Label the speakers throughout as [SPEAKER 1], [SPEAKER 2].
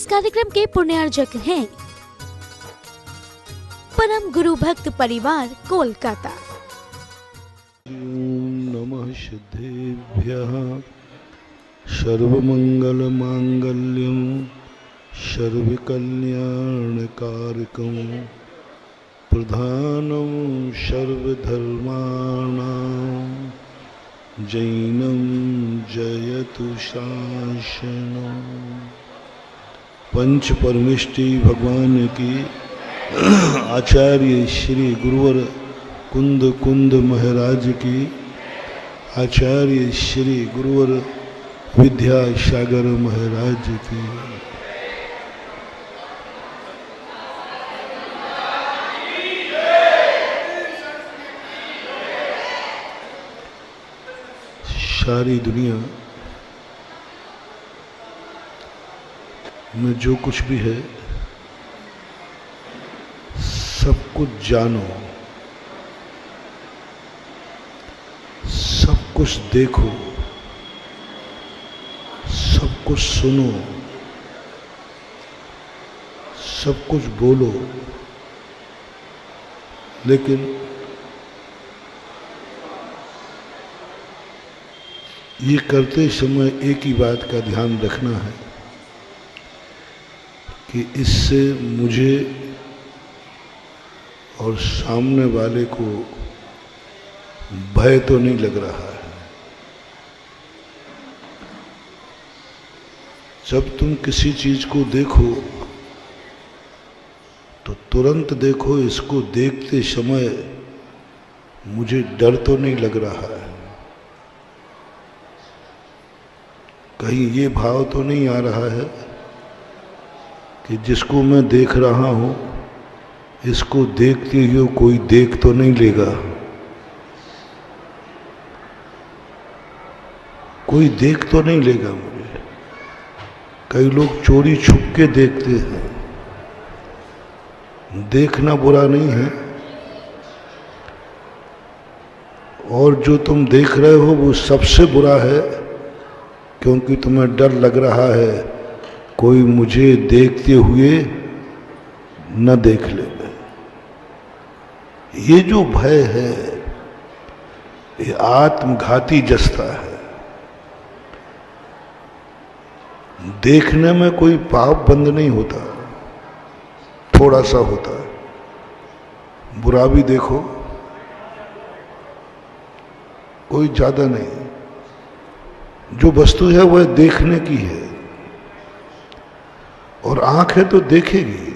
[SPEAKER 1] इस कार्यक्रम के पुण्यार्जक हैं परम गुरु भक्त परिवार कोलकाता।
[SPEAKER 2] नमः सिद्धेभ्यः सर्वमंगल मांगल्यं सर्वकल्याणकारकं प्रधानं सर्वधर्माणां जैनं जयतु शासनं। पंच परमेष्टि भगवान की आचार्य श्री गुरुवर कुंद कुंद महाराज की, आचार्य श्री गुरुवर विद्यासागर महाराज की। सारी दुनिया में जो कुछ भी है सब कुछ जानो, सब कुछ देखो, सब कुछ सुनो, सब कुछ बोलो, लेकिन ये करते समय एक ही बात का ध्यान रखना है कि इससे मुझे और सामने वाले को भय तो नहीं लग रहा है। जब तुम किसी चीज को देखो तो तुरंत देखो, इसको देखते समय मुझे डर तो नहीं लग रहा है, कहीं ये भाव तो नहीं आ रहा है कि जिसको मैं देख रहा हूं इसको देखते हुए कोई देख तो नहीं लेगा, कोई देख तो नहीं लेगा मुझे। कई लोग चोरी छुप के देखते हैं, देखना बुरा नहीं है, और जो तुम देख रहे हो वो सबसे बुरा है, क्योंकि तुम्हें डर लग रहा है कोई मुझे देखते हुए न देख ले। ये जो भय है ये आत्मघाती जस्ता है। देखने में कोई पाप बंद नहीं होता, थोड़ा सा होता है। बुरा भी देखो, कोई ज्यादा नहीं। जो वस्तु है वह देखने की है, और आंख है तो देखेगी।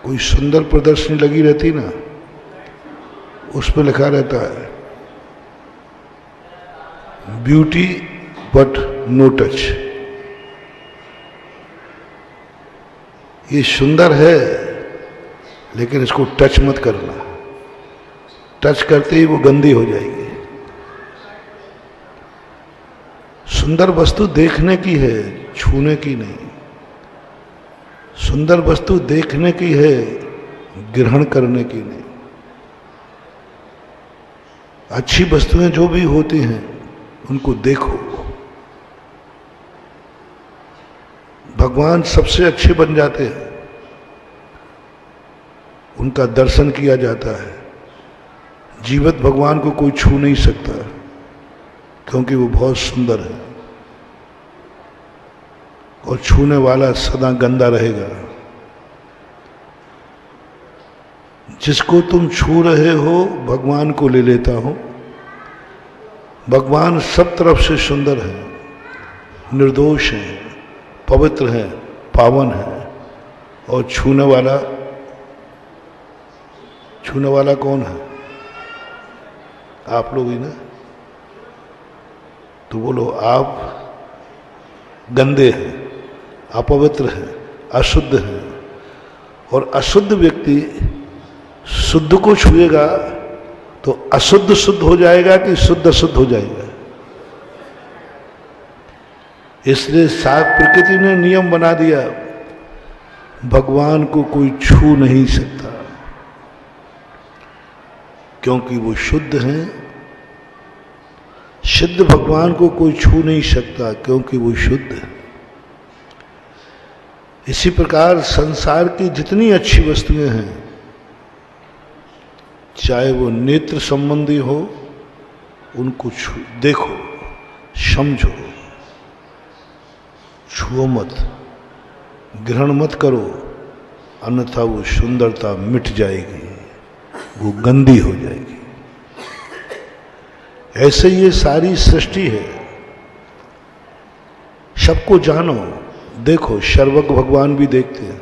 [SPEAKER 2] कोई सुंदर प्रदर्शनी लगी रहती ना, उस पर लिखा रहता है ब्यूटी बट नो टच। ये सुंदर है लेकिन इसको टच मत करना, टच करते ही वो गंदी हो जाएगी। सुंदर वस्तु देखने की है, छूने की नहीं। सुंदर वस्तु देखने की है, ग्रहण करने की नहीं। अच्छी वस्तुएं जो भी होती हैं उनको देखो। भगवान सबसे अच्छे बन जाते हैं, उनका दर्शन किया जाता है। जीवित भगवान को कोई छू नहीं सकता, क्योंकि वो बहुत सुंदर है, और छूने वाला सदा गंदा रहेगा। जिसको तुम छू रहे हो भगवान को ले लेता हूं। भगवान सब तरफ से सुंदर है, निर्दोष है, पवित्र है, पावन है, और छूने वाला कौन है? आप लोग ही ना। तो बोलो, आप गंदे हैं, अपवित्र है, अशुद्ध है। और अशुद्ध व्यक्ति शुद्ध को छुएगा तो अशुद्ध शुद्ध हो जाएगा कि शुद्ध अशुद्ध हो जाएगा। इसलिए सात प्रकृति ने नियम बना दिया, भगवान को कोई छू नहीं सकता, क्योंकि वो शुद्ध हैं। सिद्ध भगवान को कोई छू नहीं सकता, क्योंकि वो शुद्ध है। इसी प्रकार संसार की जितनी अच्छी वस्तुएं हैं, चाहे वो नेत्र संबंधी हो, उनको देखो, समझो, छुओ मत, ग्रहण मत करो, अन्यथा वो सुंदरता मिट जाएगी, वो गंदी हो जाएगी। ऐसे ये सारी सृष्टि है। सबको जानो, देखो। सर्वज्ञ भगवान भी देखते हैं,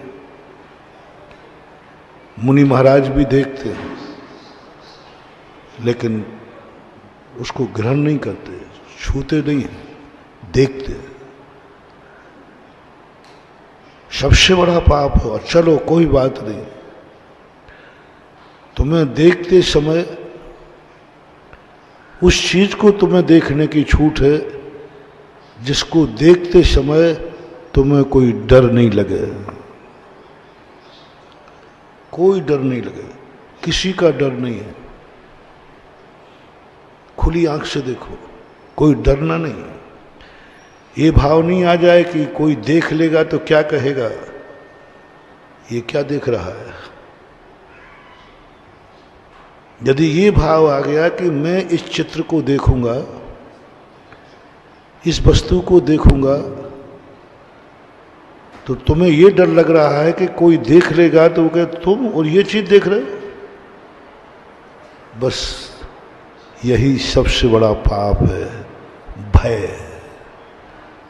[SPEAKER 2] मुनि महाराज भी देखते हैं, लेकिन उसको ग्रहण नहीं करते, छूते नहीं हैं, देखते हैं। सबसे बड़ा पाप है। और चलो कोई बात नहीं, तुम्हें देखते समय उस चीज को तुम्हें देखने की छूट है जिसको देखते समय तुम्हें कोई डर नहीं लगे, कोई डर नहीं लगे, किसी का डर नहीं है। खुली आंख से देखो, कोई डरना नहीं। ये भाव नहीं आ जाए कि कोई देख लेगा तो क्या कहेगा, ये क्या देख रहा है। यदि ये भाव आ गया कि मैं इस चित्र को देखूंगा, इस वस्तु को देखूंगा, तो तुम्हें ये डर लग रहा है कि कोई देख लेगा तो वो कहे तुम और ये चीज देख रहे हो। बस यही सबसे बड़ा पाप है, भय।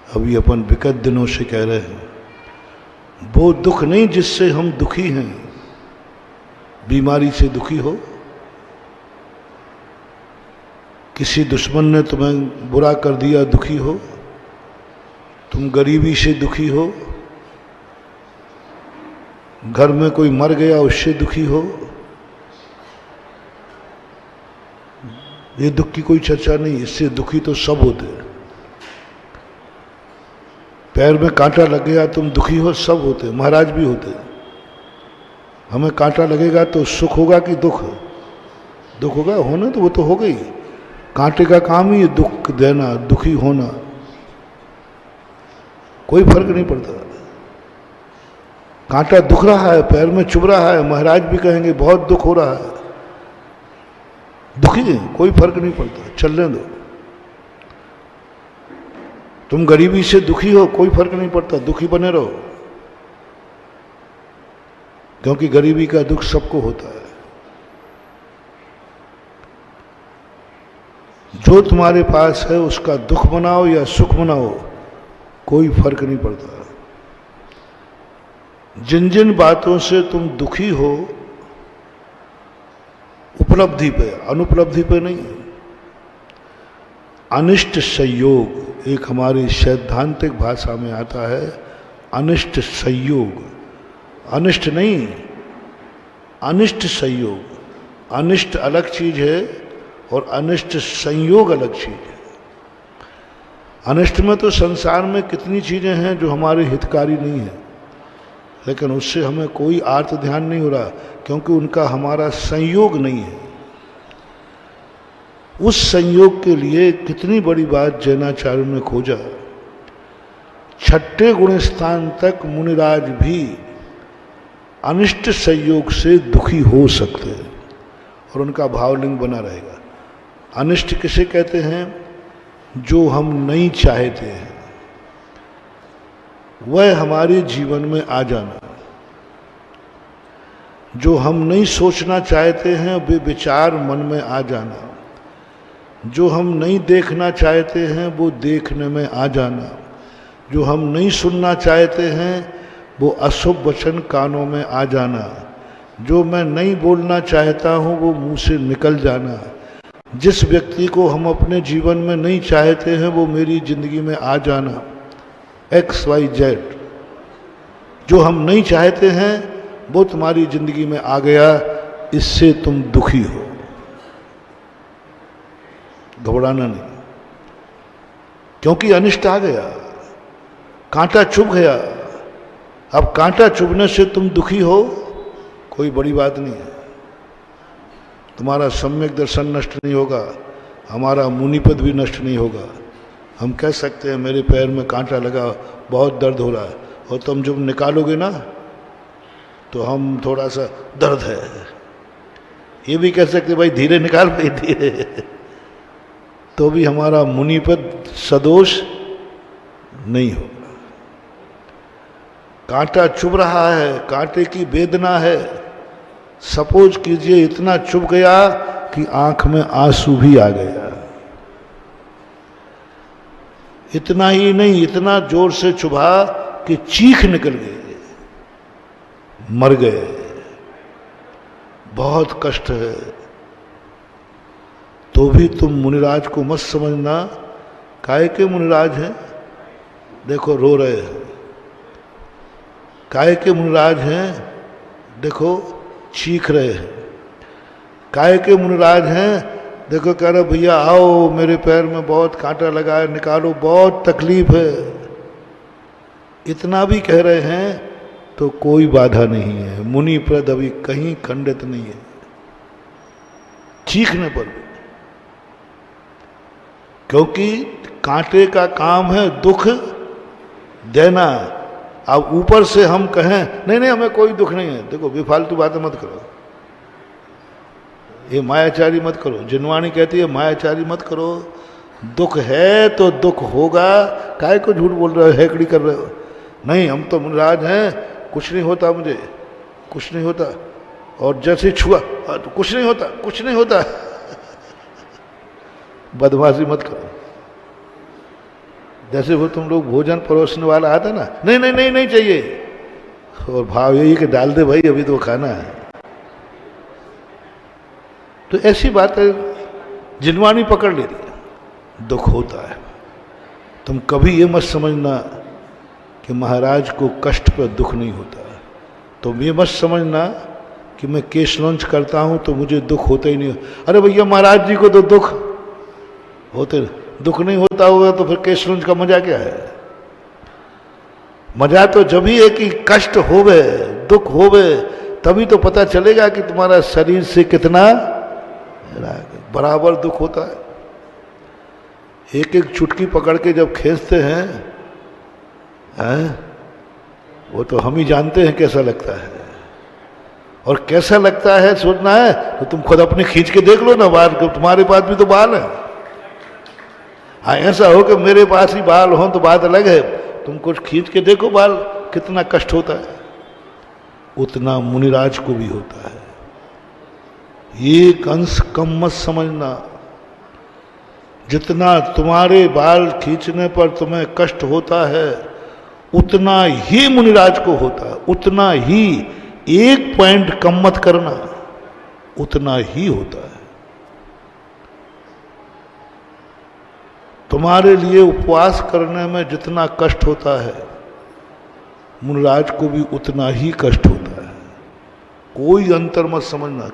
[SPEAKER 2] अभी अपन विगत दिनों से कह रहे हैं, वो दुख नहीं जिससे हम दुखी हैं। बीमारी से दुखी हो, किसी दुश्मन ने तुम्हें बुरा कर दिया, दुखी हो, तुम गरीबी से दुखी हो, घर में कोई मर गया उससे दुखी हो, ये दुख की कोई चर्चा नहीं। इससे दुखी तो सब होते हैं। पैर में कांटा लग गया तुम दुखी हो, सब होते हैं, महाराज भी होते हैं। हमें कांटा लगेगा तो सुख होगा कि दुख? दुख होगा, होना तो वो तो हो गई। कांटे का काम ही दुख देना, दुखी होना, कोई फर्क नहीं पड़ता। कांटा दुख रहा है, पैर में चुभ रहा है, महाराज भी कहेंगे बहुत दुख हो रहा है, दुखी है, कोई फर्क नहीं पड़ता, चलने दो। तुम गरीबी से दुखी हो, कोई फर्क नहीं पड़ता, दुखी बने रहो, क्योंकि गरीबी का दुख सबको होता है। जो तुम्हारे पास है उसका दुख मनाओ या सुख मनाओ, कोई फर्क नहीं पड़ता। जिन जिन बातों से तुम दुखी हो, उपलब्धि पे, अनुपलब्धि पे नहीं। अनिष्ट संयोग एक हमारी सैद्धांतिक भाषा में आता है, अनिष्ट संयोग, अनिष्ट नहीं, अनिष्ट संयोग। अनिष्ट अलग चीज है और अनिष्ट संयोग अलग चीज है। अनिष्ट में तो संसार में कितनी चीजें हैं जो हमारे हितकारी नहीं है, लेकिन उससे हमें कोई आर्त ध्यान नहीं हो रहा, क्योंकि उनका हमारा संयोग नहीं है। उस संयोग के लिए कितनी बड़ी बात जैनाचार्यों ने खोजा। छठे गुण स्थान तक मुनिराज भी अनिष्ट संयोग से दुखी हो सकते हैं और उनका भावलिंग बना रहेगा। अनिष्ट किसे कहते हैं? जो हम नहीं चाहते हैं वह हमारे जीवन में आ जाना। जो हम नहीं सोचना चाहते हैं वे विचार मन में आ जाना। जो हम नहीं देखना चाहते हैं वो देखने में आ जाना। जो हम नहीं सुनना चाहते हैं वो अशुभ वचन कानों में आ जाना। जो मैं नहीं बोलना चाहता हूँ वो मुंह से निकल जाना। जिस व्यक्ति को हम अपने जीवन में नहीं चाहते हैं वो मेरी जिंदगी में आ जाना। XYZ जो हम नहीं चाहते हैं वो तुम्हारी जिंदगी में आ गया, इससे तुम दुखी हो। घबराना नहीं, क्योंकि अनिष्ट आ गया, कांटा चुभ गया। अब कांटा चुभने से तुम दुखी हो, कोई बड़ी बात नहीं है। तुम्हारा सम्यक दर्शन नष्ट नहीं होगा, हमारा मुनिपद भी नष्ट नहीं होगा। हम कह सकते हैं मेरे पैर में कांटा लगा, बहुत दर्द हो रहा है, और तुम जब निकालोगे ना तो हम थोड़ा सा दर्द है, ये भी कह सकते भाई धीरे निकाल, भाई धीरे, तो भी हमारा मुनिपद सदोष नहीं होगा। कांटा चुभ रहा है, कांटे की वेदना है, सपोज कीजिए इतना चुभ गया कि आंख में आंसू भी आ गया। इतना ही नहीं, इतना जोर से चुभा कि चीख निकल गई, मर गए, बहुत कष्ट है। तो भी तुम मुनिराज को मत समझना, काहे के मुनिराज हैं, देखो रो रहे हैं, काहे के मुनिराज हैं, देखो चीख रहे हैं, काहे के मुनिराज हैं, देखो कह रहे भैया आओ मेरे पैर में बहुत कांटा लगा है, निकालो, बहुत तकलीफ है। इतना भी कह रहे हैं तो कोई बाधा नहीं है, मुनि प्रद अभी कहीं खंडित नहीं है, चीखने पर भी। क्योंकि कांटे का काम है दुख देना। अब ऊपर से हम कहें नहीं नहीं हमें कोई दुख नहीं है, देखो बेफालतू बातें मत करो, ये मायाचारी मत करो। जिनवाणी कहती है मायाचारी मत करो, दुख है तो दुख होगा, काहे को झूठ बोल रहे हो, हैकड़ी कर रहे हो। नहीं हम तो मुनिराज हैं, कुछ नहीं होता मुझे, कुछ नहीं होता, और जैसे छुआ तो कुछ नहीं होता, कुछ नहीं होता। बदमाशी मत करो। जैसे वो तुम लोग भोजन परोसने वाला आता ना, नहीं नहीं नहीं नहीं चाहिए, और भाव यही कि डाल दे भाई अभी तो खाना है। तो ऐसी बातें जिनवानी पकड़ लेती है, दुख होता है। तुम कभी ये मत समझना कि महाराज को कष्ट पर दुख नहीं होता। तुम ये मत समझना कि मैं केश लॉन्च करता हूं तो मुझे दुख होता ही नहीं। अरे भैया महाराज जी को तो दुख होते, दुख नहीं होता होगा तो फिर केश लॉन्च का मजा क्या है? मजा तो जब ही है कि कष्ट होवे, दुख होवे, तभी तो पता चलेगा कि तुम्हारा शरीर से कितना बराबर दुख होता है। एक एक चुटकी पकड़ के जब खींचते हैं, वो तो हम ही जानते हैं कैसा लगता है। और कैसा लगता है सोचना है तो तुम खुद अपने खींच के देख लो ना बाल, तुम्हारे पास भी तो बाल है। हाँ ऐसा हो कि मेरे पास ही बाल हो तो बात अलग है, तुम कुछ खींच के देखो बाल, कितना कष्ट होता है। उतना मुनिराज को भी होता है। एक अंश कम मत समझना। जितना तुम्हारे बाल खींचने पर तुम्हें कष्ट होता है उतना ही मुनिराज को होता है, उतना ही। एक पॉइंट कम मत करना, उतना ही होता है। तुम्हारे लिए उपवास करने में जितना कष्ट होता है मुनिराज को भी उतना ही कष्ट होता है। कोई अंतर मत समझना,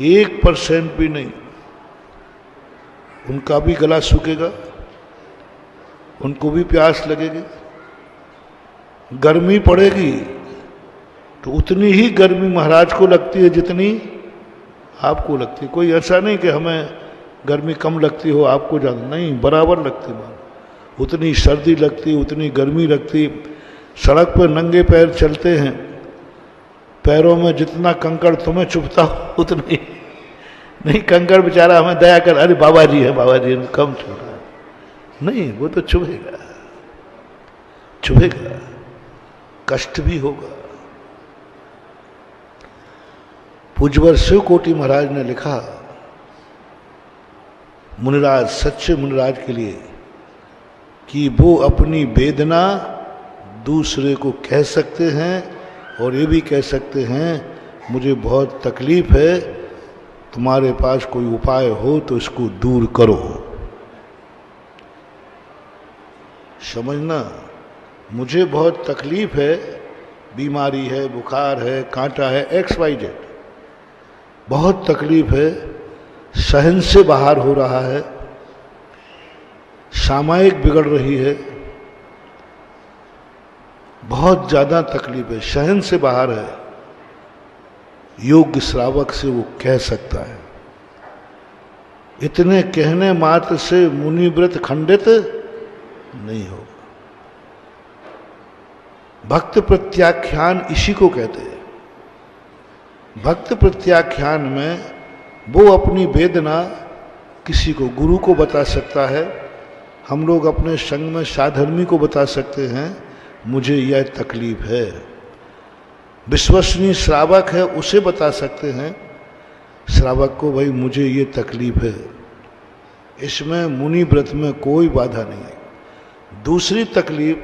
[SPEAKER 2] 1% भी नहीं। उनका भी गला सूखेगा, उनको भी प्यास लगेगी, गर्मी पड़ेगी तो उतनी ही गर्मी महाराज को लगती है जितनी आपको लगती है। कोई ऐसा नहीं कि हमें गर्मी कम लगती हो आपको ज़्यादा, नहीं, बराबर लगती है। उतनी सर्दी लगती, उतनी गर्मी लगती। सड़क पर नंगे पैर चलते हैं, पैरों में जितना कंकड़ तुम्हें चुभता हो उतनी नहीं, कंकड़ बेचारा हमें दया कर, अरे बाबा जी है, बाबा जी कम चुभ रहा है, नहीं, वो तो चुभेगा, चुभेगा, कष्ट भी होगा। पूज्यवर शिव कोटि महाराज ने लिखा मुनिराज, सच्चे मुनिराज के लिए, कि वो अपनी वेदना दूसरे को कह सकते हैं और ये भी कह सकते हैं मुझे बहुत तकलीफ है, तुम्हारे पास कोई उपाय हो तो इसको दूर करो। समझना, मुझे बहुत तकलीफ है, बीमारी है, बुखार है, कांटा है, XYZ, बहुत तकलीफ है, सहन से बाहर हो रहा है, सामायिक बिगड़ रही है, बहुत ज़्यादा तकलीफ है, सहन से बाहर है। योग्य श्रावक से वो कह सकता है। इतने कहने मात्र से मुनिव्रत खंडित नहीं होगा। भक्त प्रत्याख्यान इसी को कहते हैं। भक्त प्रत्याख्यान में वो अपनी वेदना किसी को, गुरु को बता सकता है। हम लोग अपने संग में साधर्मी को बता सकते हैं मुझे यह तकलीफ है। विश्वसनीय श्रावक है उसे बता सकते हैं श्रावक को, भाई मुझे ये तकलीफ है। इसमें मुनि व्रत में कोई बाधा नहीं है। दूसरी तकलीफ,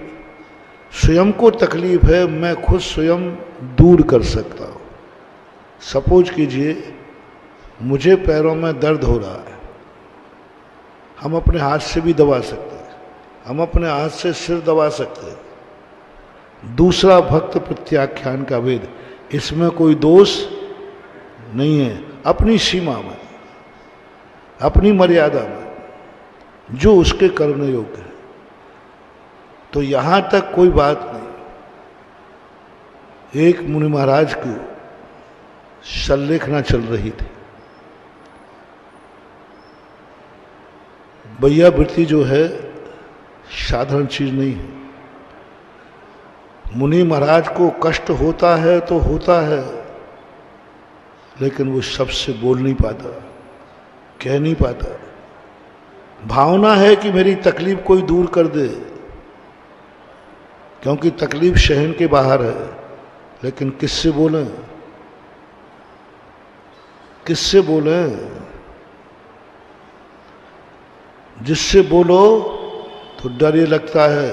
[SPEAKER 2] स्वयं को तकलीफ है, मैं खुद स्वयं दूर कर सकता हूँ। सपोज कीजिए मुझे पैरों में दर्द हो रहा है, हम अपने हाथ से भी दबा सकते हैं, हम अपने हाथ से सिर दबा सकते हैं। दूसरा भक्त प्रत्याख्यान का वेद, इसमें कोई दोष नहीं है। अपनी सीमा में, अपनी मर्यादा में, जो उसके करने योग्य है। तो यहां तक कोई बात नहीं। एक मुनि महाराज को संलेखना चल रही थी। वैयावृत्ति जो है साधारण चीज नहीं है। मुनि महाराज को कष्ट होता है तो होता है, लेकिन वो सबसे बोल नहीं पाता, कह नहीं पाता। भावना है कि मेरी तकलीफ कोई दूर कर दे, क्योंकि तकलीफ सहन के बाहर है। लेकिन किससे बोलें, किससे बोलें? जिससे बोलो तो डर ये लगता है,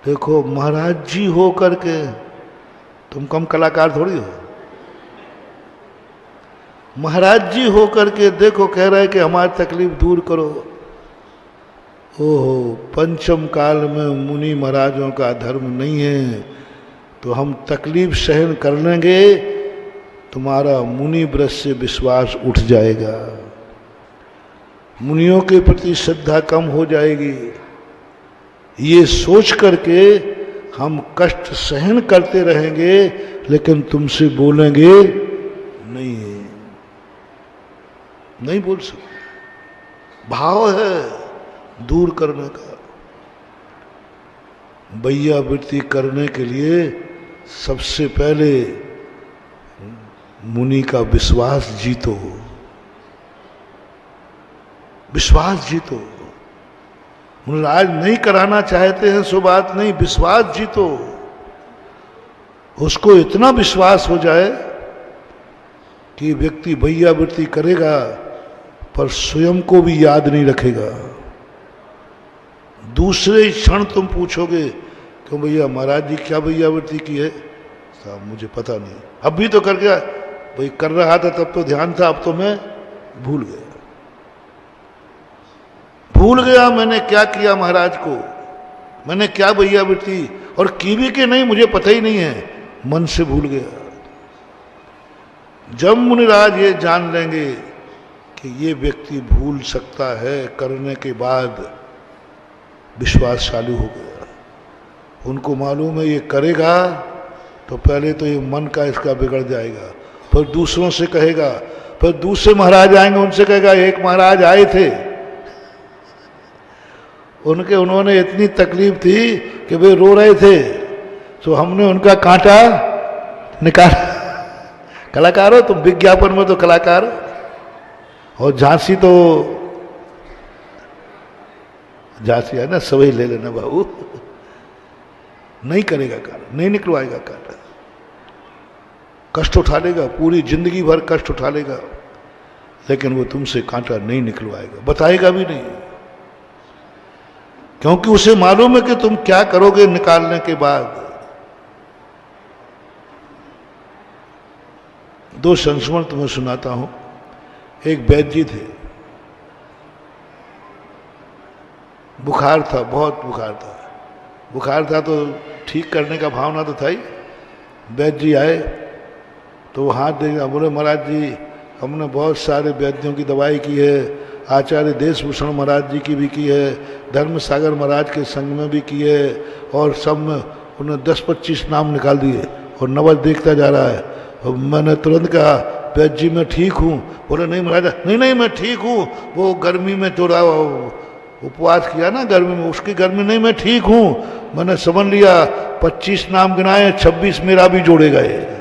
[SPEAKER 2] देखो महाराज जी हो करके तुम कम कलाकार थोड़ी हो। महाराज जी हो करके देखो कह रहे हैं कि हमारी तकलीफ दूर करो। ओहो, पंचम काल में मुनि महाराजों का धर्म नहीं है तो हम तकलीफ सहन कर लेंगे, तुम्हारा मुनि व्रत से विश्वास उठ जाएगा, मुनियों के प्रति श्रद्धा कम हो जाएगी। ये सोच करके हम कष्ट सहन करते रहेंगे, लेकिन तुमसे बोलेंगे नहीं, नहीं बोल सकते। भाव है दूर करने का। वैयावृत्ति करने के लिए सबसे पहले मुनि का विश्वास जीतो, विश्वास जीतो। मुनिराज नहीं कराना चाहते हैं सो बात नहीं, विश्वास जीतो। उसको इतना विश्वास हो जाए कि व्यक्ति वैयावृत्ति करेगा पर स्वयं को भी याद नहीं रखेगा। दूसरे क्षण तुम पूछोगे क्यों भैया महाराज जी क्या वैयावृत्ति की है? साहब मुझे पता नहीं, अभी तो कर गया, भाई कर रहा था तब तो ध्यान था, अब तो मैं भूल गया। भूल गया मैंने क्या किया महाराज को, मैंने क्या वैयावृत्ति, और की भी के नहीं मुझे पता ही नहीं है, मन से भूल गया। जब मुनिराज ये जान लेंगे कि ये व्यक्ति भूल सकता है, करने के बाद विश्वास चालू हो गया। उनको मालूम है ये करेगा तो पहले तो ये मन का इसका बिगड़ जाएगा, फिर दूसरों से कहेगा, फिर दूसरे महाराज आएंगे उनसे कहेगा एक महाराज आए थे, उन्होंने इतनी तकलीफ थी कि वे रो रहे थे तो हमने उनका कांटा निकाला। कलाकार हो तुम, विज्ञापन में तो कलाकार हो। और झांसी तो झांसी है ना, सभी ले लेना बाबू। नहीं करेगा कांटा, नहीं निकलवाएगा कांटा, कष्ट उठा लेगा, पूरी जिंदगी भर कष्ट उठा लेगा, लेकिन वो तुमसे कांटा नहीं निकलवाएगा, बताएगा भी नहीं, क्योंकि उसे मालूम है कि तुम क्या करोगे निकालने के बाद। दो संस्मरण तुम्हें सुनाता हूं। एक वैद्य जी थे, बुखार था, बहुत बुखार था। बुखार था तो ठीक करने का भावना तो था ही। वैद्य जी आए तो वो हाथ देगा, बोले महाराज जी हमने बहुत सारे वैद्यों की दवाई की है, आचार्य देशभूषण महाराज जी की भी की है, धर्म सागर महाराज के संग में भी की है, और सब में उन्होंने 10-25 नाम निकाल दिए और नवज देखता जा रहा है। और मैंने तुरंत कहा वैद्य जी मैं ठीक हूँ। बोले नहीं महाराज, नहीं नहीं मैं ठीक हूँ, वो गर्मी में थोड़ा उपवास किया ना गर्मी में, उसकी गर्मी नहीं, मैं ठीक हूं, मैंने समझ लिया 25 नाम गिनाए, 26 मेरा भी जोड़ेगा ये।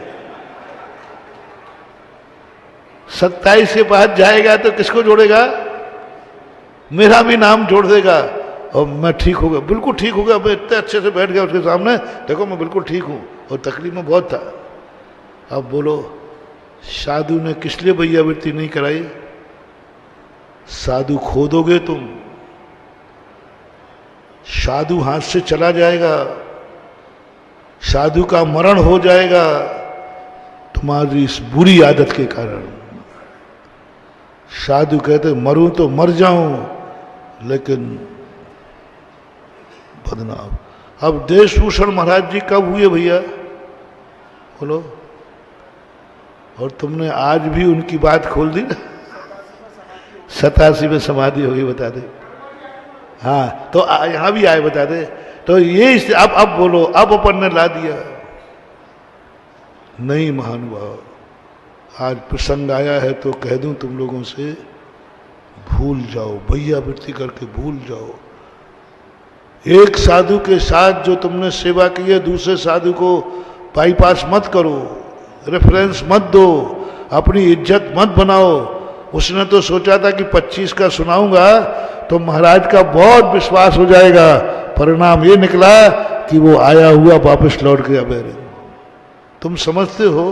[SPEAKER 2] 27 के बाद जाएगा तो किसको जोड़ेगा? मेरा भी नाम जोड़ देगा और मैं ठीक हो गया, बिल्कुल ठीक हो गया। मैं इतने अच्छे से बैठ गया उसके सामने, देखो मैं बिल्कुल ठीक हूं, और तकलीफ में बहुत था। अब बोलो साधु ने किस लिए भैयावृत्ति नहीं कराई? साधु खो दोगे तुम, साधु हाथ से चला जाएगा, साधु का मरण हो जाएगा तुम्हारी इस बुरी आदत के कारण। साधु कहते मरूं तो मर जाऊं, लेकिन बदनाम। अब देशभूषण महाराज जी कब हुए भैया बोलो? और तुमने आज भी उनकी बात खोल दी ना। 87 में समाधि होगी, बता दे। हाँ तो यहां भी आए, बता दे। तो ये अब बोलो, अब अपन ने ला दिया। नहीं महानुभाव, आज प्रसंग आया है तो कह दूं तुम लोगों से, भूल जाओ, भैयावृत्ति करके भूल जाओ। एक साधु के साथ जो तुमने सेवा की है, दूसरे साधु को बाईपास मत करो, रेफरेंस मत दो, अपनी इज्जत मत बनाओ। उसने तो सोचा था कि 25 का सुनाऊंगा तो महाराज का बहुत विश्वास हो जाएगा, परिणाम ये निकला कि वो आया हुआ वापस लौट गया मेरे। तुम समझते हो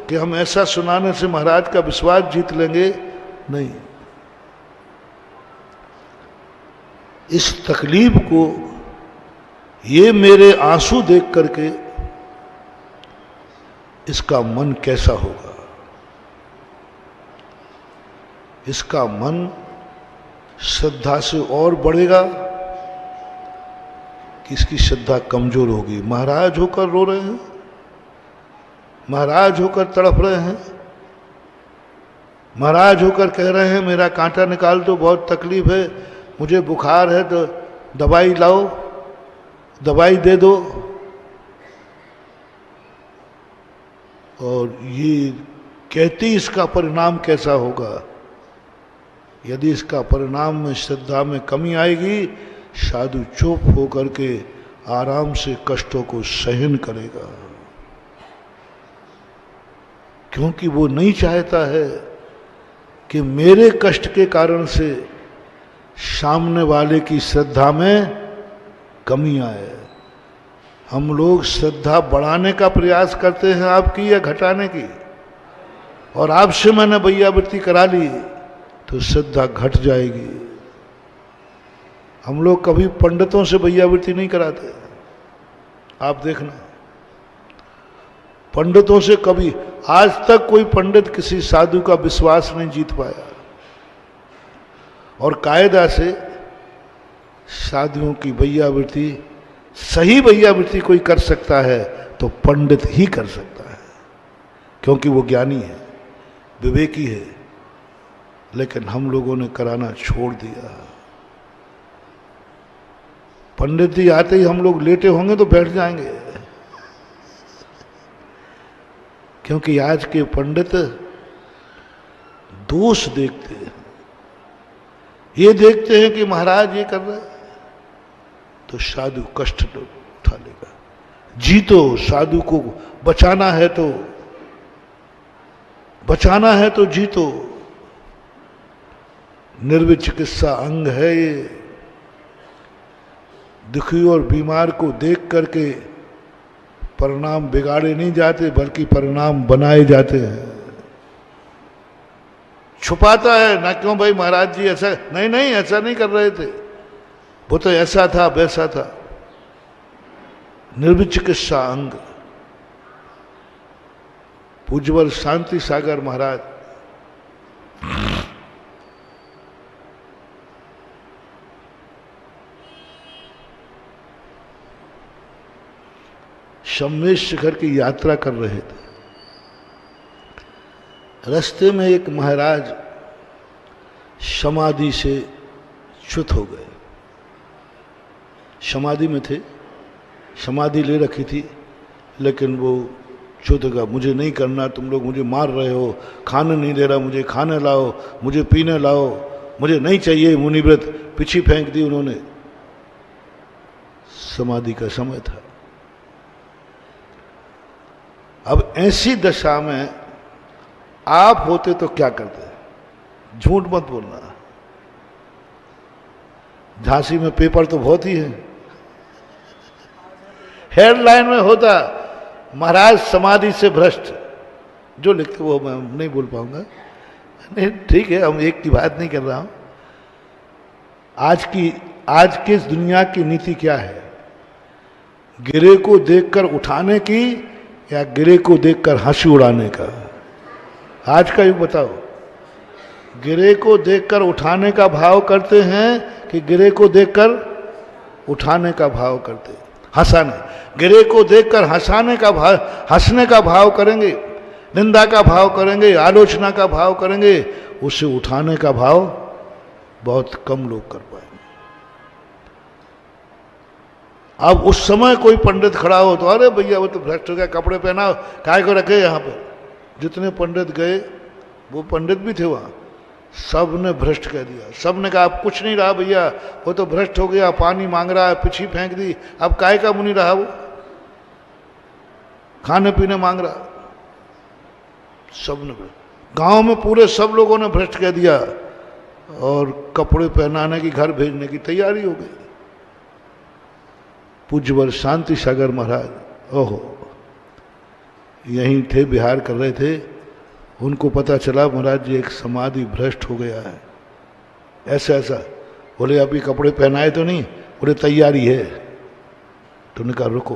[SPEAKER 2] कि हम ऐसा सुनाने से महाराज का विश्वास जीत लेंगे? नहीं। इस तकलीफ को, ये मेरे आंसू देख करके इसका मन कैसा होगा? इसका मन श्रद्धा से और बढ़ेगा कि इसकी श्रद्धा कमजोर होगी? महाराज होकर रो रहे हैं, महाराज होकर तड़प रहे हैं, महाराज होकर कह रहे हैं मेरा कांटा निकाल दो, बहुत तकलीफ है, मुझे बुखार है तो दवाई लाओ, दवाई दे दो। और ये कहते ही इसका परिणाम कैसा होगा? यदि इसका परिणाम में श्रद्धा में कमी आएगी, साधु चुप होकर के आराम से कष्टों को सहन करेगा, क्योंकि वो नहीं चाहता है कि मेरे कष्ट के कारण से सामने वाले की श्रद्धा में कमी आए। हम लोग श्रद्धा बढ़ाने का प्रयास करते हैं आपकी या घटाने की? और आपसे मैंने भैयावृत्ति करा ली तो श्रद्धा घट जाएगी। हम लोग कभी पंडितों से भैयावृत्ति नहीं कराते, आप देखना। पंडितों से कभी आज तक कोई पंडित किसी साधु का विश्वास नहीं जीत पाया। और कायदा से साधुओं की भैयावृत्ति, सही भैयावृत्ति कोई कर सकता है तो पंडित ही कर सकता है, क्योंकि वो ज्ञानी है, विवेकी है। लेकिन हम लोगों ने कराना छोड़ दिया। पंडित जी आते ही हम लोग लेटे होंगे तो बैठ जाएंगे, क्योंकि आज के पंडित दोष देखते हैं। ये देखते हैं कि महाराज ये कर रहा है तो साधु कष्ट उठा लेगा। जीतो, साधु को बचाना है तो जीतो। निर्विचिकित्सा अंग है ये। दुखी और बीमार को देख करके परिणाम बिगाड़े नहीं जाते, बल्कि परिणाम बनाए जाते हैं। छुपाता है ना, क्यों भाई महाराज जी ऐसा नहीं ऐसा नहीं कर रहे थे, वो तो ऐसा था वैसा था। निर्विचिकित्सा अंग। पूज्यवर शांति सागर महाराज शम्मेश शिखर की यात्रा कर रहे थे। रास्ते में एक महाराज समाधि से च्युत हो गए। समाधि में थे, समाधि ले रखी थी, लेकिन वो च्युत गया। मुझे नहीं करना, तुम लोग मुझे मार रहे हो, खाने नहीं दे रहा, मुझे खाने लाओ, मुझे पीने लाओ। मुझे नहीं चाहिए मुनिव्रत, पीछे फेंक दी उन्होंने। समाधि का समय था। अब ऐसी दशा में आप होते तो क्या करते? झूठ मत बोलना। झांसी में पेपर तो बहुत ही है, हेडलाइन में होता महाराज समाधि से भ्रष्ट, जो लिखते वो मैं नहीं बोल पाऊंगा। नहीं ठीक है, हम एक की बात नहीं कर रहा हूं। आज की इस दुनिया की नीति क्या है? गिरे को देखकर उठाने की या गिरे को देखकर हंसी उड़ाने का? आज का युग बताओ। गिरे को देखकर उठाने का भाव करते हैं कि गिरे को देखकर उठाने का भाव करते हैं? हंसाने, गिरे को देखकर हंसाने का भाव, हंसने का भाव करेंगे, निंदा का भाव करेंगे, आलोचना का भाव करेंगे, उसे उठाने का भाव बहुत कम लोग कर पाएंगे। अब उस समय कोई पंडित खड़ा हो तो अरे भैया वो तो भ्रष्ट हो गया, कपड़े पहना, काय को रखे यहाँ पे। जितने पंडित गए, वो पंडित भी थे वहां, सब ने भ्रष्ट कह दिया। सब ने कहा अब कुछ नहीं रहा भैया, वो तो भ्रष्ट हो गया, पानी मांग रहा है, पिछी फेंक दी, अब काय का मुनि रहा वो, खाने पीने मांग रहा। सब ने, गांव में पूरे सब लोगों ने भ्रष्ट कह दिया और कपड़े पहनाने की, घर भेजने की तैयारी हो गई। पूज्यवर शांति सागर महाराज, ओहो, यहीं थे, बिहार कर रहे थे। उनको पता चला महाराज जी एक समाधि भ्रष्ट हो गया है, ऐसा ऐसा। बोले अभी कपड़े पहनाए तो नहीं? बोले तैयारी है। तो उन्होंने कहा रुको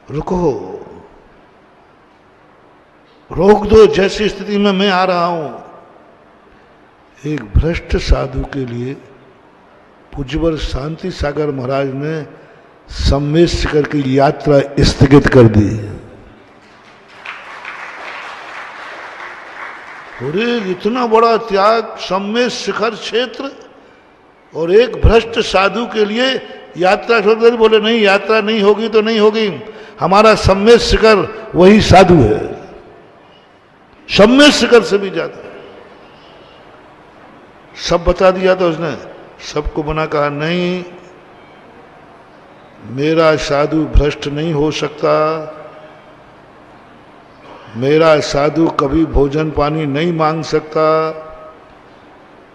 [SPEAKER 2] रुको, रोक दो, जैसी स्थिति में मैं आ रहा हूं। एक भ्रष्ट साधु के लिए पूज्यवर शांति सागर महाराज ने सम्मेद शिखर की यात्रा स्थगित कर दी। अरे इतना बड़ा त्याग, सम्मेद शिखर क्षेत्र, और एक भ्रष्ट साधु के लिए यात्रा छोड़ दी। बोले नहीं, यात्रा नहीं होगी तो नहीं होगी, हमारा सम्मेद शिखर वही साधु है, सम्मेद शिखर से भी ज्यादा। सब बता दिया था उसने, सबको मना कहा नहीं, मेरा साधु भ्रष्ट नहीं हो सकता, मेरा साधु कभी भोजन पानी नहीं मांग सकता,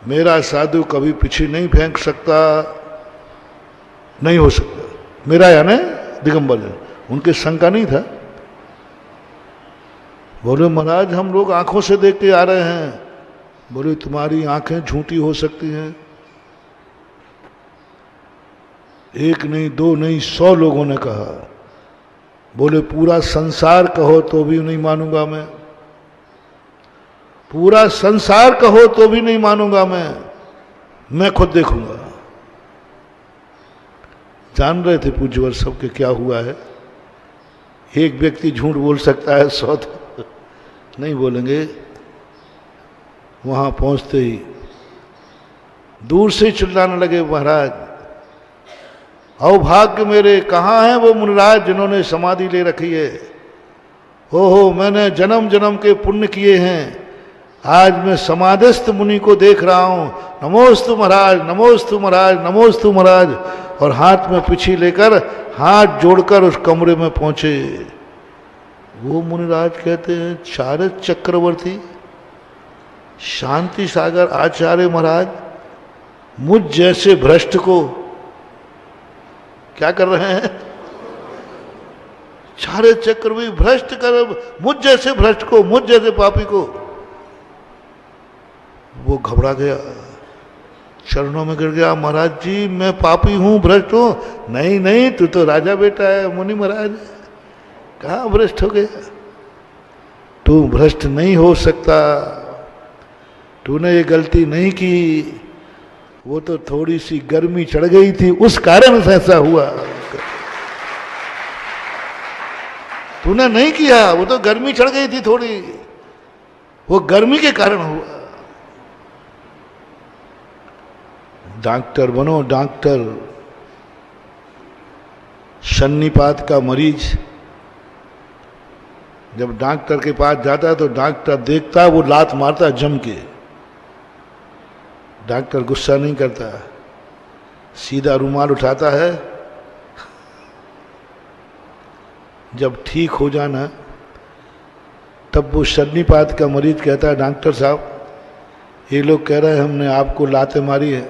[SPEAKER 2] मेरा साधु कभी पीछे नहीं फेंक सकता, नहीं हो सकता। मेरा यानी दिगंबर जन, उनके शंका नहीं था। बोले महाराज हम लोग आंखों से देख के आ रहे हैं। बोले तुम्हारी आंखें झूठी हो सकती हैं। एक नहीं, दो नहीं, 100 लोगों ने कहा। बोले पूरा संसार कहो तो भी नहीं मानूंगा मैं, पूरा संसार कहो तो भी नहीं मानूंगा मैं खुद देखूंगा। जान रहे थे पूज्यवर सबके क्या हुआ है। एक व्यक्ति झूठ बोल सकता है, 100 तो नहीं बोलेंगे। वहां पहुंचते ही दूर से चिल्लाने लगे, महाराज अभाग्य मेरे, कहाँ हैं वो मुनिराज जिन्होंने समाधि ले रखी है। ओहो, मैंने जन्म जन्म के पुण्य किए हैं, आज मैं समाधिस्थ मुनि को देख रहा हूं। नमोस्तु महाराज, नमोस्तु महाराज, नमोस्तु महाराज। और हाथ में पिछी लेकर, हाथ जोड़कर उस कमरे में पहुंचे। वो मुनिराज कहते हैं, चारद चक्रवर्ती शांति सागर आचार्य महाराज मुझ जैसे भ्रष्ट को क्या कर रहे हैं? चारद चक्रवर्ती भ्रष्ट कर, मुझ जैसे भ्रष्ट को, मुझ जैसे पापी को। वो घबरा गया, चरणों में गिर गया। महाराज जी मैं पापी हूं, भ्रष्ट हूं। नहीं नहीं, तू तो राजा बेटा है। मुनि महाराज कहाँ भ्रष्ट हो गया? तू भ्रष्ट नहीं हो सकता, तूने ये गलती नहीं की, वो तो थोड़ी सी गर्मी चढ़ गई थी, उस कारण से ऐसा हुआ। तूने नहीं किया, वो तो गर्मी चढ़ गई थी थोड़ी, वो गर्मी के कारण हुआ। डॉक्टर बनो, डॉक्टर। सन्निपात का मरीज जब डॉक्टर के पास जाता है तो डॉक्टर देखता है, वो लात मारता है जम के। डॉक्टर गुस्सा नहीं करता, सीधा रुमाल उठाता है। जब ठीक हो जाना तब वो सन्नीपात का मरीज कहता है, डॉक्टर साहब ये लोग कह रहे हैं हमने आपको लाते मारी है।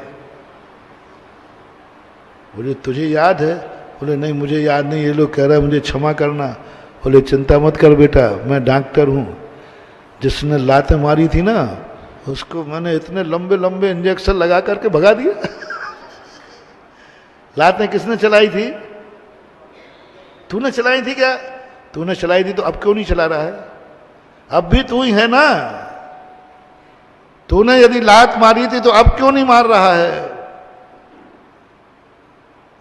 [SPEAKER 2] बोले तुझे याद है? बोले नहीं मुझे याद नहीं, ये लोग कह रहे हैं मुझे क्षमा करना। बोले चिंता मत कर बेटा, मैं डॉक्टर हूँ। जिसने लाते मारी थी ना उसको मैंने इतने लंबे लंबे इंजेक्शन लगा करके भगा दिया। लातें किसने चलाई थी? तूने चलाई थी क्या? तूने चलाई थी तो अब क्यों नहीं चला रहा है? अब भी तू ही है ना। तूने यदि लात मारी थी तो अब क्यों नहीं मार रहा है?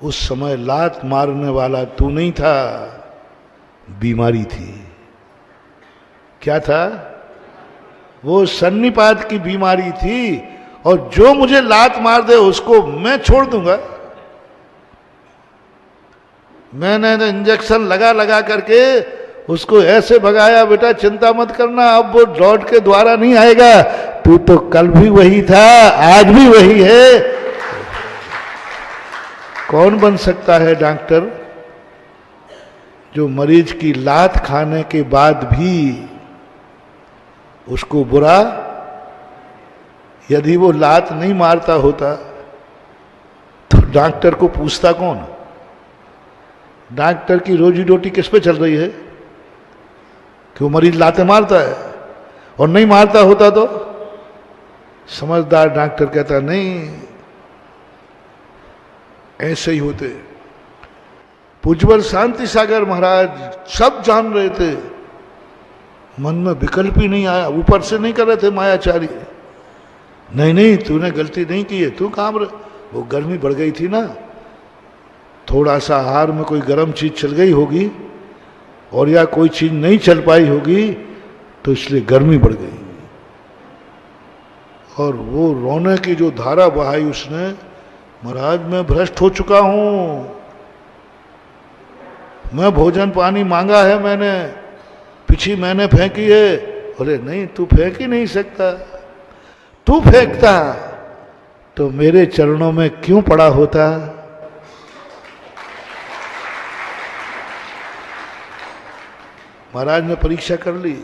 [SPEAKER 2] उस समय लात मारने वाला तू नहीं था, बीमारी थी। क्या था? वो सन्नीपात की बीमारी थी। और जो मुझे लात मार दे उसको मैं छोड़ दूंगा। मैंने तो इंजेक्शन लगा लगा करके उसको ऐसे भगाया, बेटा चिंता मत करना, अब वो लौट के द्वारा नहीं आएगा। तू तो कल भी वही था, आज भी वही है। कौन बन सकता है डॉक्टर जो मरीज की लात खाने के बाद भी उसको बुरा? यदि वो लात नहीं मारता होता तो डॉक्टर को पूछता कौन? डॉक्टर की रोजी रोटी किस पे चल रही है कि वो मरीज लाते मारता है? और नहीं मारता होता तो समझदार डॉक्टर कहता नहीं, ऐसे ही होते। पूज्यवर शांति सागर महाराज सब जान रहे थे, मन में विकल्प ही नहीं आया। ऊपर से नहीं कर रहे थे मायाचारी, नहीं नहीं तूने गलती नहीं की है, तू काम वो गर्मी बढ़ गई थी ना, थोड़ा सा आहार में कोई गर्म चीज चल गई होगी और या कोई चीज नहीं चल पाई होगी तो इसलिए गर्मी बढ़ गई। और वो रोने की जो धारा बहाई उसने, महाराज मैं भ्रष्ट हो चुका हूं, मैं भोजन पानी मांगा है मैंने, पिछी मैंने फेंकी है। बोले नहीं तू फेंक ही नहीं सकता, तू फेंकता तो मेरे चरणों में क्यों पड़ा होता? महाराज ने परीक्षा कर ली,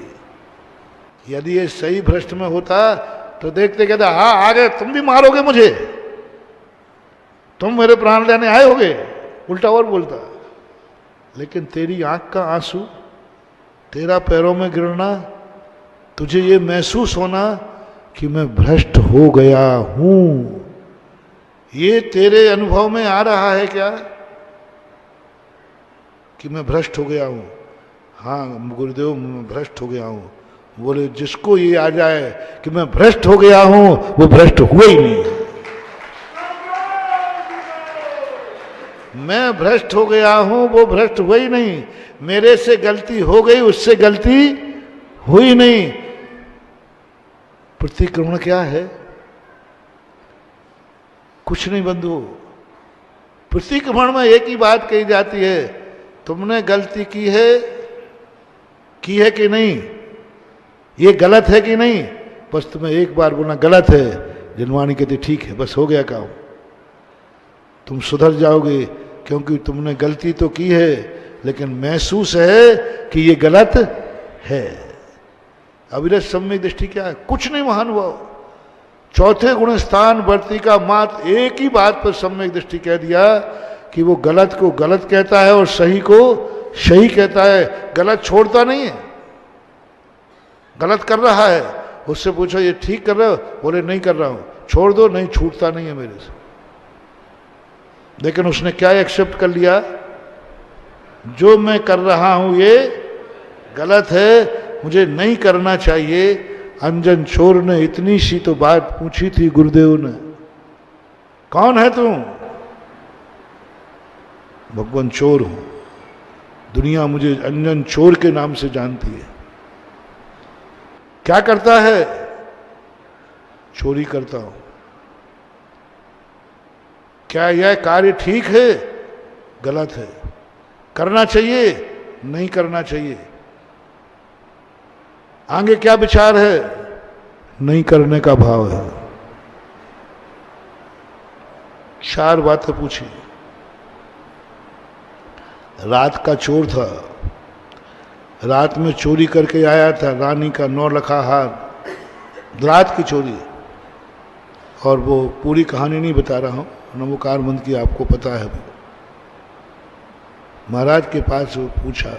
[SPEAKER 2] यदि ये सही भ्रष्ट में होता तो देखते कहते हाँ आगे तुम भी मारोगे मुझे, तुम मेरे प्राण लेने आए होगे, उल्टा और बोलता। लेकिन तेरी आंख का आंसू, तेरा पैरों में गिरना, तुझे ये महसूस होना कि मैं भ्रष्ट हो गया हूं, ये तेरे अनुभव में आ रहा है क्या कि मैं भ्रष्ट हो गया हूं? हाँ गुरुदेव मैं भ्रष्ट हो गया हूं। बोले जिसको ये आ जाए कि मैं भ्रष्ट हो गया हूं वो भ्रष्ट हुआ ही नहीं। मैं भ्रष्ट हो गया हूं वो भ्रष्ट हुआ ही नहीं। मेरे से गलती हो गई, उससे गलती हुई नहीं। प्रतिक्रमण क्या है? कुछ नहीं बंधु, प्रतिक्रमण में एक ही बात कही जाती है, तुमने गलती की है कि नहीं, ये गलत है कि नहीं, बस तुम्हें एक बार बोलना गलत है, जनवाणी कहती ठीक है, बस हो गया काम, तुम सुधर जाओगे क्योंकि तुमने गलती तो की है लेकिन महसूस है कि ये गलत है। अविरत सम्यक दृष्टि क्या है? कुछ नहीं महानुभाव। चौथे गुण स्थान वर्ती का मात्र एक ही बात पर सम्यक दृष्टि कह दिया कि वो गलत को गलत कहता है और सही को सही कहता है, गलत छोड़ता नहीं है। गलत कर रहा है, उससे पूछो ये ठीक कर रहे हो? बोले नहीं कर रहा हूं। छोड़ दो, नहीं छूटता नहीं है मेरे से। लेकिन उसने क्या एक्सेप्ट कर लिया? जो मैं कर रहा हूं ये गलत है, मुझे नहीं करना चाहिए। अंजन चोर ने इतनी सी तो बात पूछी थी गुरुदेव ने, कौन है तू? भगवान चोर हूं, दुनिया मुझे अंजन चोर के नाम से जानती है। क्या करता है? चोरी करता हूं। क्या यह कार्य ठीक है? गलत है। करना चाहिए? नहीं करना चाहिए। आगे क्या विचार है? नहीं करने का भाव है। 4 बातें पूछी। रात का चोर था, रात में चोरी करके आया था रानी का 9 लखा हार, रात की चोरी। और वो पूरी कहानी नहीं बता रहा हूँ, नमोकार बंद की आपको पता है। महाराज के पास वो पूछा,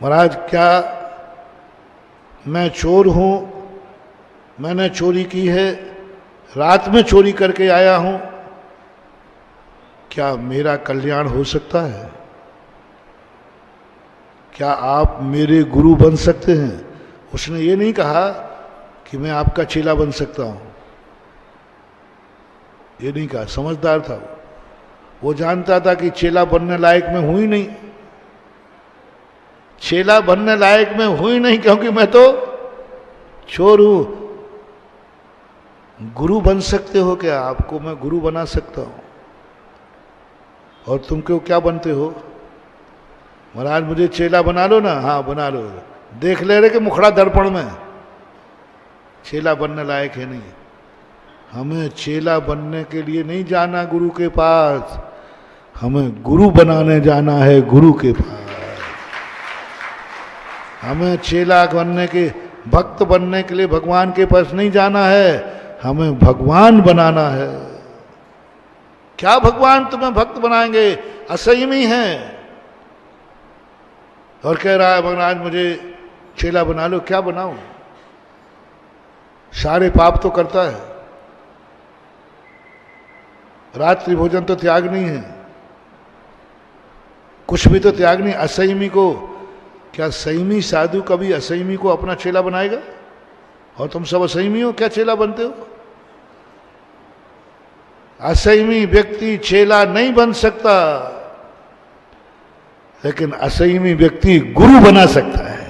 [SPEAKER 2] महाराज क्या मैं चोर हूँ, मैंने चोरी की है, रात में चोरी करके आया हूँ, क्या मेरा कल्याण हो सकता है? क्या आप मेरे गुरु बन सकते हैं? उसने ये नहीं कहा कि मैं आपका चेला बन सकता हूं, ये नहीं कहा। समझदार था वो जानता था कि चेला बनने लायक मैं हूं ही नहीं, चेला बनने लायक मैं हूं ही नहीं, क्योंकि मैं तो चोर हूं। गुरु बन सकते हो क्या? आपको मैं गुरु बना सकता हूं। और तुम क्यों क्या बनते हो? महाराज मुझे चेला बना लो ना। हाँ बना लो। देख ले रहे कि मुखड़ा दर्पण में, चेला बनने लायक है नहीं। हमें चेला बनने के लिए नहीं जाना गुरु के पास, हमें गुरु बनाने जाना है गुरु के पास। हमें चेला बनने के, भक्त बनने के लिए भगवान के पास नहीं जाना है, हमें भगवान बनाना है। क्या भगवान तुम्हें भक्त बनाएंगे? असंयमी है और कह रहा है महाराज मुझे चेला बना लो। क्या बनाऊं? सारे पाप तो करता है, रात्रि भोजन तो त्याग नहीं है, कुछ भी तो त्याग नहीं। असंयमी को, क्या संयमी साधु कभी असंयमी को अपना चेला बनाएगा? और तुम सब असंयमी हो, क्या चेला बनते हो? असंयमी व्यक्ति चेला नहीं बन सकता, लेकिन असंयमी व्यक्ति गुरु बना सकता है।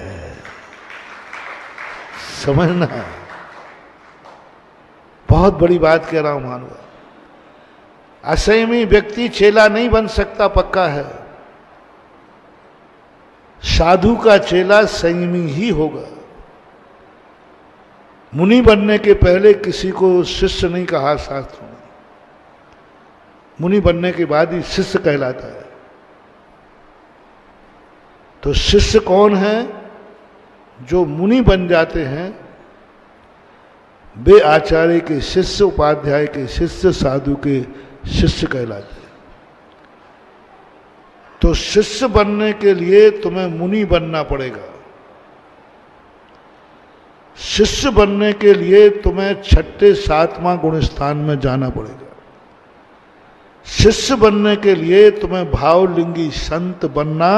[SPEAKER 2] समझना, बहुत बड़ी बात कह रहा हूं मानवा। असंयमी व्यक्ति चेला नहीं बन सकता, पक्का है। साधु का चेला संयमी ही होगा। मुनि बनने के पहले किसी को शिष्य नहीं कहा शास्त्रों में, मुनि बनने के बाद ही शिष्य कहलाता है। तो शिष्य कौन है? जो मुनि बन जाते हैं वे आचार्य के शिष्य, उपाध्याय के शिष्य, साधु के शिष्य कहलाते हैं। तो शिष्य बनने के लिए तुम्हें मुनि बनना पड़ेगा। शिष्य बनने के लिए तुम्हें 6ठे 7वां गुण स्थान में जाना पड़ेगा। शिष्य बनने के लिए तुम्हें भावलिंगी संत बनना